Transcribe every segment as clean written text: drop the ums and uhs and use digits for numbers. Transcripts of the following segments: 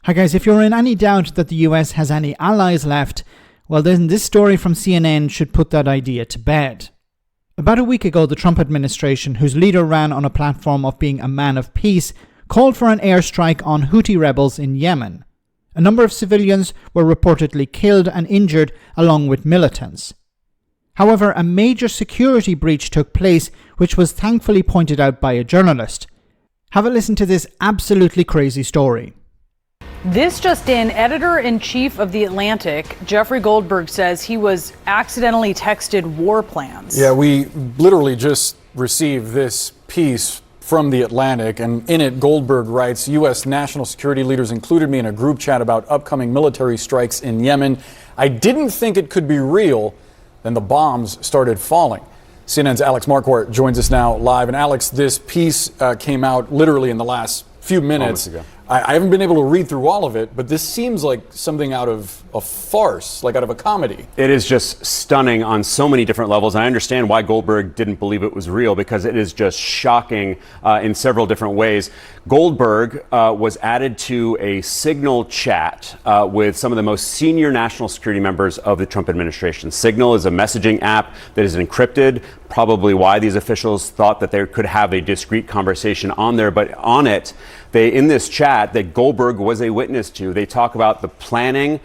Hi guys, if you're in any doubt that the US has any allies left, well then this story from CNN should put that idea to bed. About a week ago, the Trump administration, whose leader ran on a platform of being a man of peace, called for an airstrike on Houthi rebels in Yemen. A number of civilians were reportedly killed and injured along with militants. However, a major security breach took place, which was thankfully pointed out by a journalist. Have a listen to this absolutely crazy story. This just in, editor-in-chief of The Atlantic, Jeffrey Goldberg, says he was accidentally texted war plans. Yeah, we literally just received this piece from The Atlantic, and in it, Goldberg writes, U.S. national security leaders included me in a group chat about upcoming military strikes in Yemen. I didn't think it could be real. Then the bombs started falling. CNN's Alex Marquardt joins us now live. And Alex, this piece came out literally in the last few minutes. I haven't been able to read through all of it, but this seems like something out of a farce, like out of a comedy. It is just stunning on so many different levels. And I understand why Goldberg didn't believe it was real, because it is just shocking in several different ways. Goldberg was added to a Signal chat with some of the most senior national security members of the Trump administration. Signal is a messaging app that is encrypted, probably why these officials thought that they could have a discreet conversation on there. But on it, in this chat that Goldberg was a witness to, they talk about the planning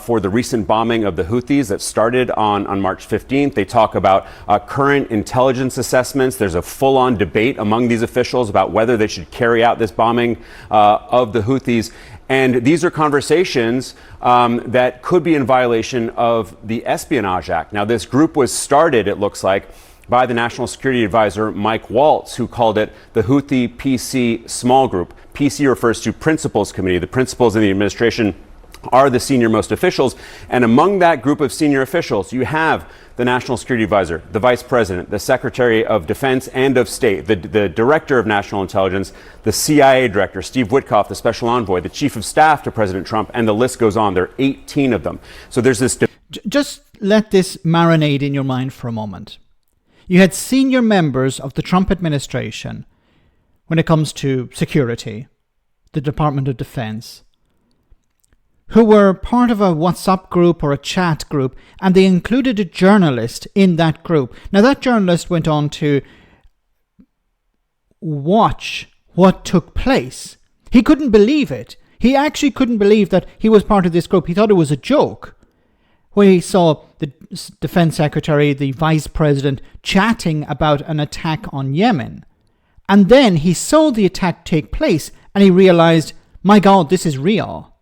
for the recent bombing of the Houthis that started on March 15th. They talk about current intelligence assessments. There's a full-on debate among these officials about whether they should carry out this bombing of the Houthis. And these are conversations that could be in violation of the Espionage Act. Now, this group was started, it looks like, by the National Security Advisor Mike Waltz, who called it the Houthi PC Small Group. PC refers to Principals Committee. The principals in the administration are the senior-most officials. And among that group of senior officials, you have the National Security Advisor, the Vice President, the Secretary of Defense and of State, the Director of National Intelligence, the CIA Director, Steve Witkoff, the Special Envoy, the Chief of Staff to President Trump, and the list goes on. There are 18 of them. So there's this... Just let this marinate in your mind for a moment. You had senior members of the Trump administration, when it comes to security, the Department of Defense, who were part of a WhatsApp group or a chat group, and they included a journalist in that group. Now, that journalist went on to watch what took place. He couldn't believe it. He actually couldn't believe that he was part of this group. He thought it was a joke. When he saw the defense secretary, the vice president, chatting about an attack on Yemen. And then he saw the attack take place and he realized, my God, this is real.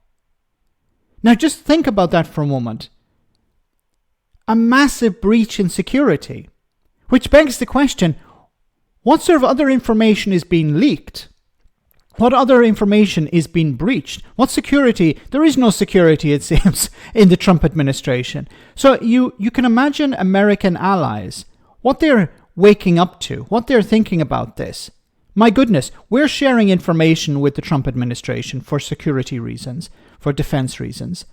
Now just think about that for a moment. A massive breach in security, which begs the question, what sort of other information is being leaked? What other information is being breached? What security? There is no security, it seems, in the Trump administration. So you can imagine American allies, what they're waking up to, what they're thinking about this. My goodness, we're sharing information with the Trump administration for security reasons, for defense reasons.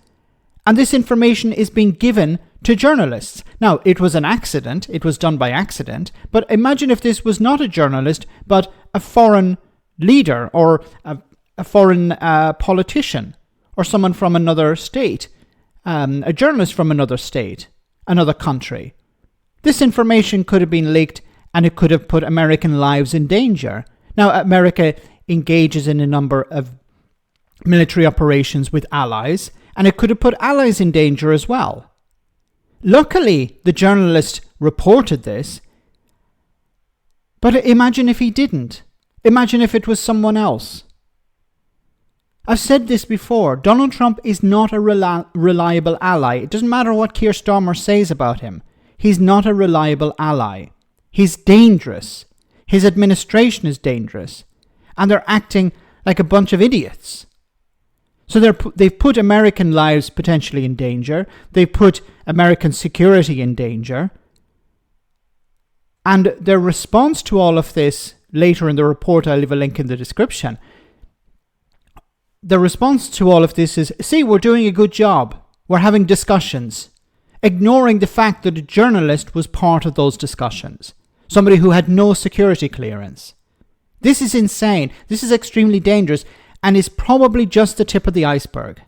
And this information is being given to journalists. Now, it was an accident. It was done by accident. But imagine if this was not a journalist, but a foreign leader or a foreign politician or someone from another state, a journalist from another state, another country. This information could have been leaked and it could have put American lives in danger. Now, America engages in a number of military operations with allies, and it could have put allies in danger as well. Luckily, the journalist reported this, but imagine if he didn't. Imagine if it was someone else. I've said this before. Donald Trump is not a reliable ally. It doesn't matter what Keir Starmer says about him. He's not a reliable ally. He's dangerous. His administration is dangerous. And they're acting like a bunch of idiots. So they've put American lives potentially in danger. They've put American security in danger. And their response to all of this, later in the report, I'll leave a link in the description. The response to all of this is, see, we're doing a good job. We're having discussions. Ignoring the fact that a journalist was part of those discussions. Somebody who had no security clearance. This is insane. This is extremely dangerous. and is probably just the tip of the iceberg.